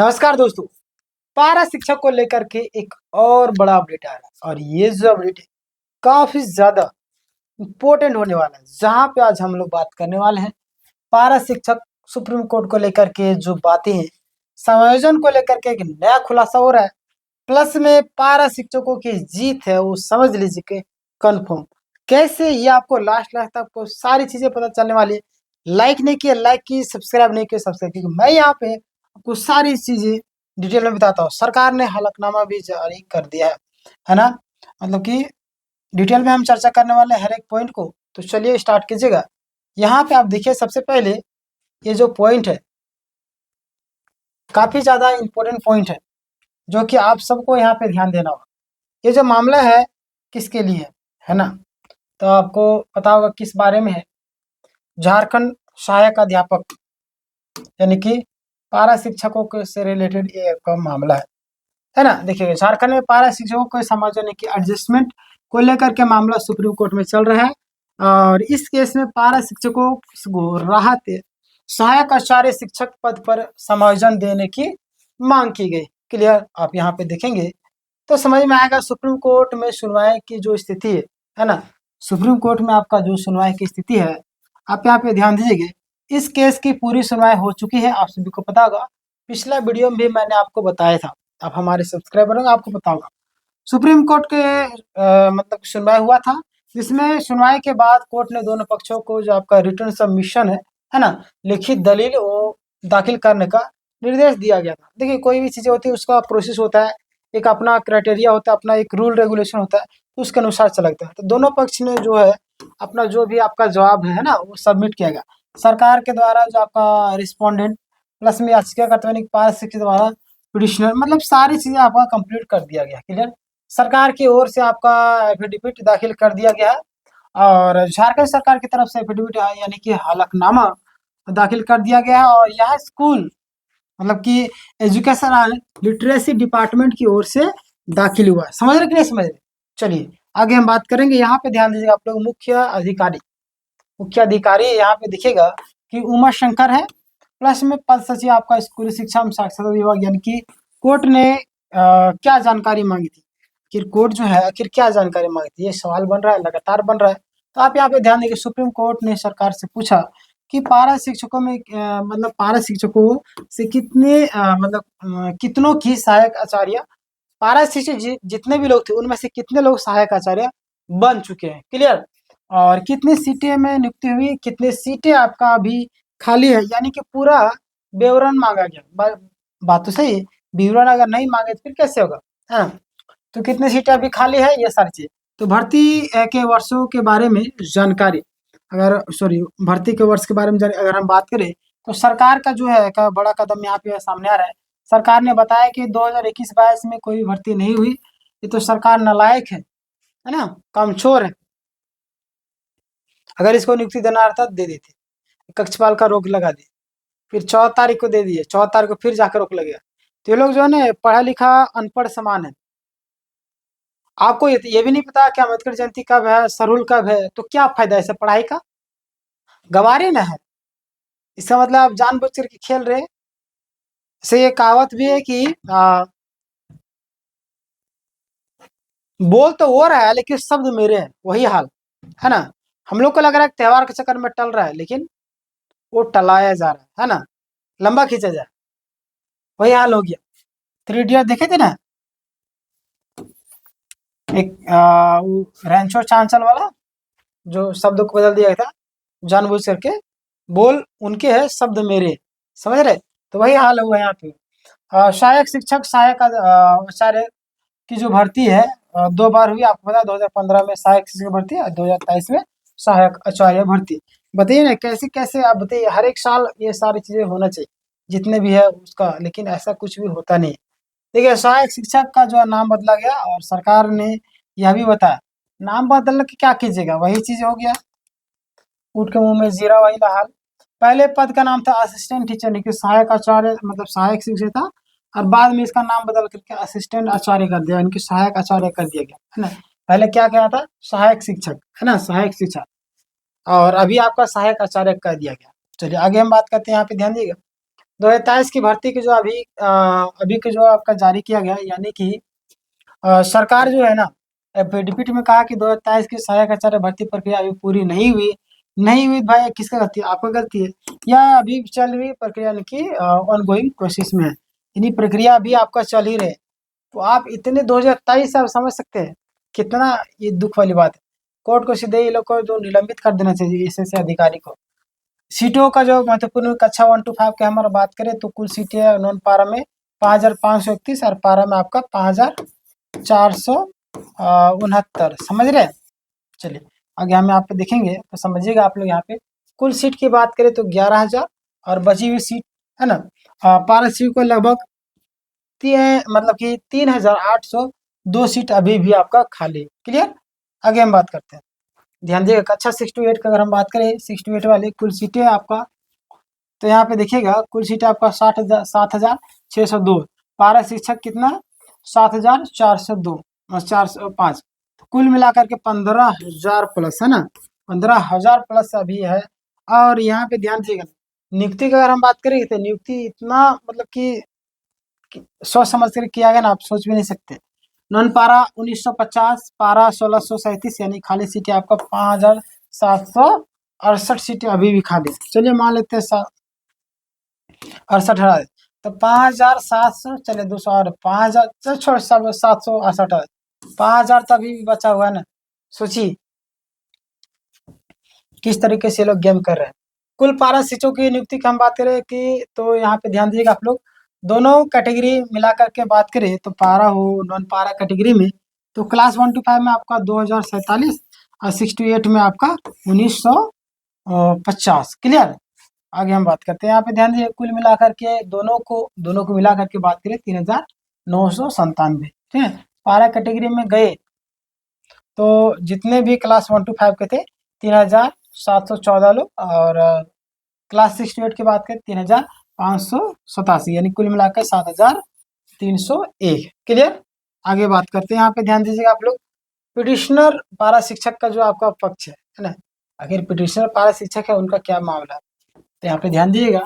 नमस्कार दोस्तों। पारा शिक्षक को लेकर के एक और बड़ा अपडेट आ रहा है और ये जो अपडेट है काफी ज्यादा इम्पोर्टेंट होने वाला है, जहां पे आज हम लोग बात करने वाले हैं पारा शिक्षक सुप्रीम कोर्ट को लेकर के जो बातें हैं, समायोजन को लेकर के एक नया खुलासा हो रहा है। प्लस में पारा शिक्षकों की जीत है वो समझ लीजिए कि कंफर्म। कैसे ये आपको लास्ट लास्ट तक आपको सारी चीजें पता चलने वाली है। लाइक नहीं किया लाइक की, सब्सक्राइब नहीं किया सब्सक्राइब की। मैं यहाँ पे आपको सारी चीजें डिटेल में बताता हूँ। सरकार ने हलफनामा भी जारी कर दिया है ना। मतलब कि डिटेल में हम चर्चा करने वाले हैं हर एक पॉइंट को। तो चलिए स्टार्ट कीजिएगा। यहाँ पे आप देखिए, सबसे पहले ये जो पॉइंट है काफी ज्यादा इंपॉर्टेंट पॉइंट है, जो कि आप सबको यहाँ पे ध्यान देना होगा। ये जो मामला है किसके लिए है ना, तो आपको पता होगा किस बारे में है। झारखंड सहायक अध्यापक यानी कि पारा शिक्षकों के से रिलेटेड ये आपका मामला है ना। देखिए, झारखंड में पारा शिक्षकों को समायोजन की एडजस्टमेंट को लेकर के मामला सुप्रीम कोर्ट में चल रहा है और इस केस में पारा शिक्षकों को राहत सहायक आचार्य शिक्षक पद पर समायोजन देने की मांग की गई। क्लियर, आप यहाँ पे देखेंगे तो समझ में आएगा। सुप्रीम कोर्ट में सुनवाई की जो स्थिति है ना, सुप्रीम कोर्ट में आपका जो सुनवाई की स्थिति है, आप यहाँ पे ध्यान दीजिएगा। इस केस की पूरी सुनवाई हो चुकी है, आप सभी को पता होगा। पिछला वीडियो में भी मैंने आपको बताया था, आप हमारे सब्सक्राइबर होंगे आपको पता होगा। सुप्रीम कोर्ट के मतलब सुनवाई हुआ था, जिसमें सुनवाई के बाद कोर्ट ने दोनों पक्षों को जो आपका रिटर्न सबमिशन है ना, लिखित दलील वो दाखिल करने का निर्देश दिया गया था। देखिए, कोई भी चीज़ें होती है उसका प्रोसेस होता है, एक अपना क्राइटेरिया होता है, अपना एक रूल रेगुलेशन होता है, तो उसके अनुसार चलता है। तो दोनों पक्ष ने जो है अपना जो भी आपका जवाब है ना वो सबमिट किया गया सरकार के द्वारा। जो आपका रिस्पोंडेंट प्लस में याचिकाकर्ता यानी पारा शिक्षक द्वारा पिटिशनर, मतलब सारी चीजें आपका कंप्लीट कर दिया गया। क्लियर, सरकार की ओर से आपका एफिडेविट दाखिल कर दिया गया है और झारखंड सरकार की तरफ से एफिडेविट यानी कि हलफनामा दाखिल कर दिया गया है। और यह स्कूल मतलब कि एजुकेशन एंड लिटरेसी डिपार्टमेंट की ओर से दाखिल हुआ है। समझ रहे कि नहीं समझ रहे? चलिए आगे हम बात करेंगे। यहाँ पे ध्यान दीजिएगा आप लोग। मुख्य अधिकारी यहाँ पे दिखेगा कि उमा शंकर है, प्लस में पद सचिव आपका स्कूली शिक्षा एवं साक्षरता विभाग। यानी कि कोर्ट ने क्या जानकारी मांगी थी, आखिर कोर्ट जो है आखिर क्या जानकारी मांगी थी, ये सवाल बन रहा है, लगातार बन रहा है। तो आप यहाँ पे ध्यान देंगे, सुप्रीम कोर्ट ने सरकार से पूछा कि पारा शिक्षकों में मतलब पारा शिक्षकों से कितनों की सहायक आचार्य, पारा शिक्षक जितने भी लोग थे उनमें से कितने लोग सहायक आचार्य बन चुके हैं। क्लियर, और कितनी सीटें में नियुक्ति हुई, कितनी सीटें आपका अभी खाली है, यानी कि पूरा विवरण मांगा गया। बात तो सही है, विवरण अगर नहीं मांगे तो फिर कैसे होगा, हाँ। तो कितनी सीटें अभी खाली है, ये सारी चीज। तो भर्ती के वर्षों के बारे में जानकारी, अगर सॉरी भर्ती के वर्ष के बारे में अगर हम बात करें तो सरकार का जो है का बड़ा कदम यहाँ पे सामने आ रहा है। सरकार ने बताया कि 2021-22 में कोई भर्ती नहीं हुई। ये तो सरकार नालायक है ना, कामचोर है। अगर इसको नियुक्ति देना रहता दे देते, कक्षपाल का रोक लगा दी, फिर 14 तारीख को दे दिए, 14 तारीख को फिर जाकर रोक लगेगा। तो ये लोग जो है ना पढ़ा लिखा अनपढ़ समान है। आपको ये भी नहीं पता कि अम्बेडकर जयंती कब है, सरहुल कब है, तो क्या फायदा है पढ़ाई का, गंवारे ना है। इसका मतलब आप जानबूझ करके खेल रहे। से ये कहावत भी है कि बोल तो वो रहा है लेकिन शब्द मेरे हैं, वही हाल है ना। हम लोग को लग रहा है त्योहार के चक्कर में टल रहा है, लेकिन वो टलाया जा रहा है ना, लंबा खींचा जा रहा है। वही हाल हो गया। 3 इडियट देखे थे ना, एक रैंचो चांचल वाला, जो शब्द को बदल दिया था जानबूझ करके, बोल उनके है शब्द मेरे, समझ रहे। तो वही हाल हुआ यहाँ पे। सहायक शिक्षक सहायक आचार्य की जो भर्ती है 2 बार हुई, आपको पता है। 2015 में सहायक शिक्षक भर्ती है, 2023 में सहायक आचार्य भर्ती। बताइए ना कैसे कैसे, आप बताइए। हर एक साल ये सारी चीजें होना चाहिए जितने भी है उसका, लेकिन ऐसा कुछ भी होता नहीं। देखिए, सहायक शिक्षक का जो है नाम बदला गया और सरकार ने यह भी बताया नाम बदलने के क्या कीजिएगा, वही चीज हो गया, ऊँट के मुंह में जीरा वही हाल। पहले पद का नाम था असिस्टेंट टीचर, लेकिन सहायक आचार्य मतलब सहायक शिक्षक था, और बाद में इसका नाम बदल करके असिस्टेंट आचार्य कर दिया, इनकी सहायक आचार्य कर दिया गया है ना। पहले क्या क्या था, सहायक शिक्षक है ना, सहायक शिक्षक, और अभी आपका सहायक आचार्य कर दिया गया। चलिए आगे हम बात करते हैं। यहाँ पे ध्यान दीजिएगा, 2023 की भर्ती की जो अभी के जो आपका जारी किया गया, यानी कि सरकार जो है ना, एफिडेविट में कहा कि 2023 की सहायक आचार्य भर्ती प्रक्रिया अभी पूरी नहीं हुई भाई, किसका गलती है? आपका गलती है। या अभी चल रही प्रक्रिया, यानी कि ऑन गोइंग प्रोसेस में है, यानी प्रक्रिया अभी आपका चल ही रहे। तो आप इतने 2023 से आप समझ सकते हैं कितना ये दुख वाली बात है। कोर्ट को सीधे ये लोग को जो निलंबित कर देना चाहिए एसएससी अधिकारी को। सीटों का जो महत्वपूर्ण कक्षा 1 to 5 की हमारा बात करें तो कुल सीटें हैं नॉन पारा में 5,531 और पारा में आपका 5,469, समझ रहे हैं। चलिए आगे हम यहाँ पे देखेंगे तो समझिएगा आप लोग। यहाँ पे कुल सीट की बात करें तो 11,000 और बची हुई सीट है ना, पारा सीट को लगभग मतलब कि 3,802 सीट अभी भी आपका खाली। क्लियर। आगे हम बात करते हैं, ध्यान दीजिएगा कक्षा 6 to 8 का अगर हम बात करें, 6 to 8 वाले कुल सीटें आपका, तो यहाँ पे देखिएगा कुल सीटें आपका 7,602। पारा शिक्षक कितना? 7,402 और 405, तो कुल मिलाकर के 15,000 प्लस है ना, 15,000 प्लस अभी है। और यहाँ पे ध्यान दीजिएगा नियुक्ति की अगर हम बात करें तो नियुक्ति इतना मतलब कि सोच समझ कर किया गया ना, आप सोच भी नहीं सकते। नॉन पारा 1950, पारा 1,637, यानी खाली सीटें आपका 5,768 सीटें अभी भी खाली। चलिए मान लेते हैं 68,000, तो 5,700, चले 200 और 5,000, चल छोड़, सब 768, 5,000 तो अभी भी बचा हुआ है ना। सोचिए किस तरीके से लोग गेम कर रहे हैं। कुल पारा सीटों की नियुक्ति की हम बात करें कि तो यहाँ पे ध्यान दीजिएगा आप लोग, दोनों कैटेगरी मिला करके बात करें तो पारा हो नॉन पारा कैटेगरी में, तो क्लास 1 to 5 में आपका 2,047 और 6 to 8 में आपका 1,950। क्लियर। आगे हम बात करते हैं, यहाँ पे ध्यान दीजिए कुल मिलाकर के दोनों को मिला करके बात करें 3,997। ठीक है। पारा कैटेगरी में गए तो जितने भी क्लास 1 to 5 के थे 3,714 लोग, और क्लास 6 to 8 की बात करें 3,587, यानी कुल मिलाकर 7,301। क्लियर। आगे बात करते हैं, यहाँ पे ध्यान दीजिएगा आप लोग, पिटिशनर पारा शिक्षक का जो आपका पक्ष है ना, अगर पिटिशनर पारा शिक्षक है उनका क्या मामला है, तो यहाँ पे ध्यान दीजिएगा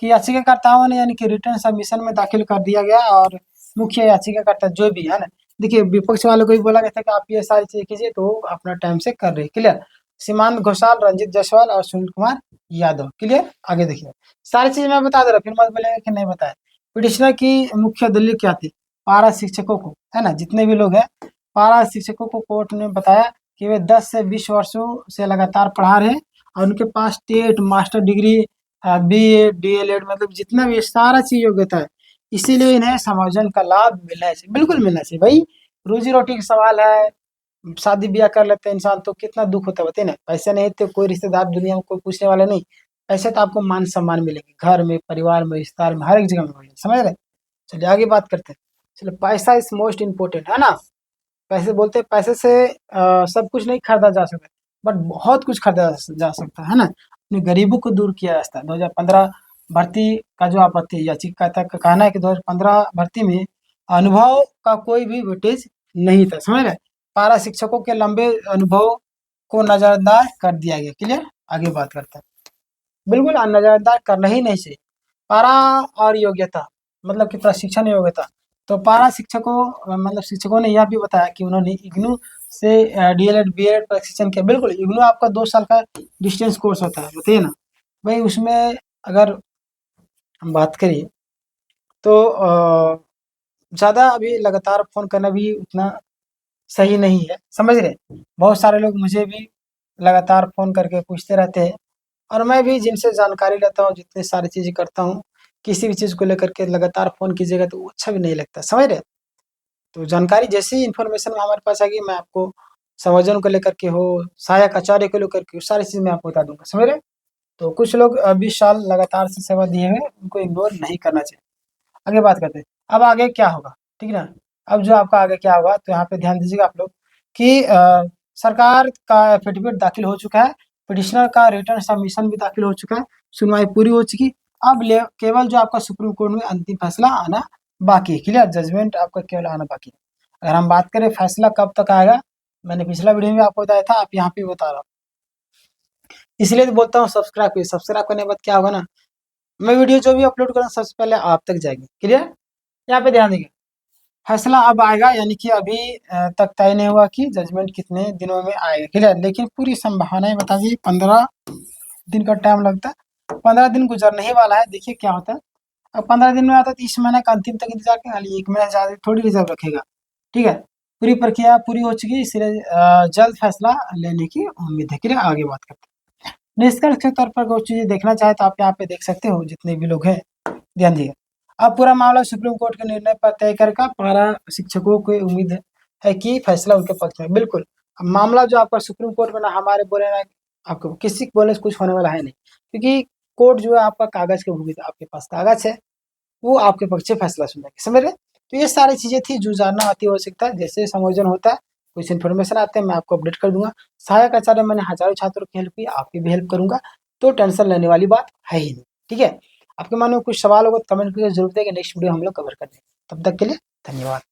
कि याचिकाकर्ताओं ने यानी कि रिटर्न सबमिशन में दाखिल कर दिया गया, और मुख्य याचिकाकर्ता जो भी है ना, देखिए विपक्ष वालों को भी बोला गया था कि आप ये सारी चीजें कीजिए, तो अपना टाइम से कर रहे। क्लियर। सीमांत घोषाल, रंजित जायसवाल और सुनील कुमार यादव। क्लियर। आगे देखिए सारी चीज मैं बता दे रहा, फिर मत बोलेंगे कि नहीं बताया। पिटिशनर की मुख्य दलील क्या थी? पारा शिक्षकों को है ना, जितने भी लोग हैं पारा शिक्षकों को कोर्ट ने बताया कि वे 10 से 20 वर्षों से लगातार पढ़ा रहे हैं, और उनके पास TET, master degree, BA DLED, मतलब जितना भी सारा चीज योग्यता है, इसीलिए इन्हें समायोजन का लाभ मिलना चाहिए, बिल्कुल मिलना चाहिए भाई। रोजी रोटी का सवाल है, शादी ब्याह कर लेते हैं इंसान तो कितना दुख होता है बताइए ना। पैसे नहीं तो कोई रिश्तेदार दुनिया में कोई पूछने वाला नहीं, पैसे तो आपको मान सम्मान मिलेंगे, घर में, परिवार में, रिश्तेदार में, हर एक जगह में मिलेंगे, समझ रहे। चलिए आगे बात करते हैं। चलो, पैसा इज मोस्ट इम्पोर्टेंट है ना। पैसे बोलते हैं, पैसे से सब कुछ नहीं खरीदा जा सकता, बट बहुत कुछ खरीदा जा सकता है ना। अपने गरीबों को दूर किया जा सकता है। 2015 भर्ती का जो आपत्ति याचिकाकर्ता का कहना है कि 2015 भर्ती में अनुभव का कोई भी वेटेज नहीं था, समझ रहे। पारा शिक्षकों के लंबे अनुभव को नजरअंदाज कर दिया गया। क्लियर। आगे बात करते हैं, बिल्कुल नजरअंदाज करना ही नहीं चाहिए। पारा और योग्यता मतलब कि प्रशिक्षण योग्यता, तो पारा शिक्षकों मतलब शिक्षकों ने यह भी बताया कि उन्होंने इग्नू से DLED BEd प्रशिक्षण किया। बिल्कुल, इग्नू आपका 2 साल का डिस्टेंस कोर्स होता है, बताइए ना भाई। उसमें अगर हम बात करें तो ज़्यादा अभी लगातार फ़ोन करना भी उतना सही नहीं है, समझ रहे। बहुत सारे लोग मुझे भी लगातार फ़ोन करके पूछते रहते हैं, और मैं भी जिनसे जानकारी लेता हूँ, जितनी सारी चीज़ें करता हूँ, किसी भी चीज़ को लेकर के लगातार फ़ोन कीजिएगा तो वो अच्छा भी नहीं लगता, समझ रहे। तो जानकारी जैसे ही इन्फॉर्मेशन हमारे पास आएगी, मैं आपको संवर्धन को लेकर के हो, सहायक आचार्य को लेकर के, सारी चीज़ मैं आपको बता दूंगा, समझ रहे। तो कुछ लोग 20 साल लगातार से सेवा दिए हुए, उनको इग्नोर नहीं करना चाहिए। आगे बात करते हैं, अब आगे क्या होगा, ठीक है ना। अब जो आपका आगे क्या होगा, तो यहाँ पे ध्यान दीजिएगा आप लोग कि सरकार का एफिडेविट दाखिल हो चुका है, पिटिशनर का रिटर्न सबमिशन भी दाखिल हो चुका है, सुनवाई पूरी हो चुकी। अब केवल जो आपका सुप्रीम कोर्ट में अंतिम फैसला आना बाकी है। क्लियर। जजमेंट आपका केवल आना बाकी है। अगर हम बात करें फैसला कब तक आएगा, मैंने पिछला वीडियो में आपको बताया था, आप यहाँ पे बता रहा हूँ, इसलिए तो बोलता हूँ सब्सक्राइब करने के बाद क्या होगा ना, मैं वीडियो जो भी अपलोड करूँ सबसे पहले आप तक जाएगी। क्लियर? यहाँ पे ध्यान देंगे, फैसला अब आएगा, यानी कि अभी तक तय नहीं हुआ कि जजमेंट कितने दिनों में आएगा। क्लियर? लेकिन पूरी संभावनाएं बता दी, 15 दिन का टाइम लगता है। 15 दिन गुजरने ही वाला है, देखिए क्या होता है। अब 15 दिन में आता है तो इस महीने का अंतिम तक इंतजार करें, खाली 1 महीना ज़्यादा थोड़ी रिजर्व रखेगा। ठीक है, पूरी प्रक्रिया पूरी हो चुकी है, इसलिए जल्द फैसला लेने की उम्मीद है। क्लियर? आगे बात करते हैं। निष्कर्ष के तौर पर कुछ चीज़ें देखना चाहे तो आप यहाँ पे देख सकते हो, जितने भी लोग हैं ध्यान दिए। अब पूरा मामला सुप्रीम कोर्ट के निर्णय पर तय करेगा। पारा शिक्षकों को उम्मीद है कि फैसला उनके पक्ष में। बिल्कुल, अब मामला जो आपका सुप्रीम कोर्ट में, ना हमारे बोले ना आपको किसी के बोलने से कुछ होने वाला है नहीं, क्योंकि कोर्ट जो है आपका कागज के भूमि, आपके पास कागज है, वो आपके पक्ष से फैसला सुनेगी। समझ रहे? तो ये सारी चीजें थी जो जानना अति आवश्यकता है। जैसे संयोजन होता है, कुछ इन्फॉर्मेशन आते हैं, मैं आपको अपडेट कर दूंगा। सहायक आचार्य मैंने हजारों छात्रों की हेल्प की, आपकी भी हेल्प करूंगा, तो टेंशन लेने वाली बात है ही नहीं। ठीक है, आपके मन में कुछ सवाल होगा तो कमेंट करके जरूर देंगे, नेक्स्ट वीडियो हम लोग कवर कर देंगे। तब तक के लिए धन्यवाद।